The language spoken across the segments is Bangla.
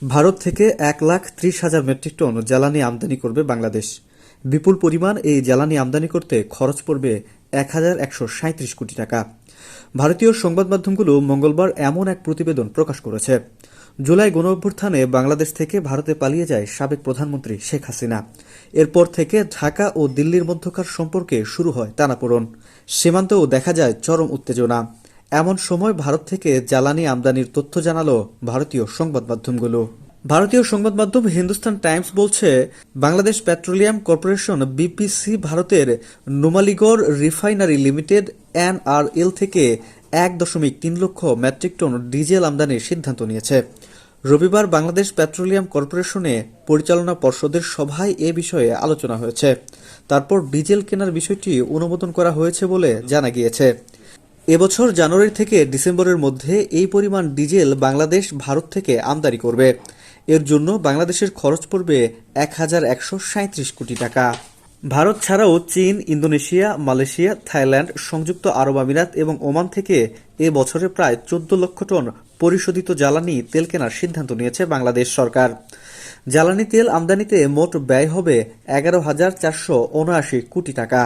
ভারত থেকে 1,30,000 মেট্রিক টন জ্বালানি আমদানি করবে বাংলাদেশ। বিপুল পরিমাণ এই জ্বালানি আমদানি করতে খরচ পড়বে 1,137 কোটি টাকা। ভারতীয় সংবাদ মাধ্যমগুলো মঙ্গলবার এমন এক প্রতিবেদন প্রকাশ করেছে। জুলাই গণঅভ্যুত্থানে বাংলাদেশ থেকে ভারতে পালিয়ে যায় সাবেক প্রধানমন্ত্রী শেখ হাসিনা। এরপর থেকে ঢাকা ও দিল্লির মধ্যকার সম্পর্কে শুরু হয় টানাপোড়েন। সীমান্তেও দেখা যায় চরম উত্তেজনা। এমন সময় ভারত থেকে জ্বালানি আমদানির তথ্য জানালো ভারতীয় সংবাদ মাধ্যমগুলো। ভারতীয় সংবাদ মাধ্যম হিন্দুস্তান টাইমস বলছে, বাংলাদেশ পেট্রোলিয়াম কর্পোরেশন বিপিসি ভারতের নুমালীগড় রিফাইনারি লিমিটেড এনআরএল থেকে 1.3 লক্ষ মেট্রিক টন ডিজেল আমদানির সিদ্ধান্ত নিয়েছে। রবিবার বাংলাদেশ পেট্রোলিয়াম কর্পোরেশনে পরিচালনা পর্ষদের সভায় এ বিষয়ে আলোচনা হয়েছে। তারপর ডিজেল কেনার বিষয়টি অনুমোদন করা হয়েছে বলে জানা গিয়েছে। এবছর জানুয়ারি থেকে ডিসেম্বরের মধ্যে এই পরিমাণ ডিজেল বাংলাদেশ ভারত থেকে আমদানি করবে। এর জন্য বাংলাদেশের খরচ পড়বে 1,137 কোটি টাকা। ভারত ছাড়াও চীন, ইন্দোনেশিয়া, মালয়েশিয়া, থাইল্যান্ড, সংযুক্ত আরব আমিরাত এবং ওমান থেকে এ বছরে প্রায় 14 লক্ষ টন পরিশোধিত জ্বালানি তেল কেনার সিদ্ধান্ত নিয়েছে বাংলাদেশ সরকার। জ্বালানি তেল আমদানিতে মোট ব্যয় হবে 11,479 কোটি টাকা।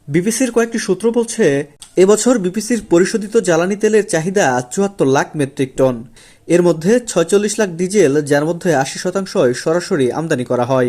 বিবিসির কয়েকটি সূত্র বলছে, এবছর বিপিসির পরিশোধিত জ্বালানি তেলের চাহিদা 74 লাখ মেট্রিক টন। এর মধ্যে 46 লাখ ডিজেল, যার মধ্যে 80% সরাসরি আমদানি করা হয়।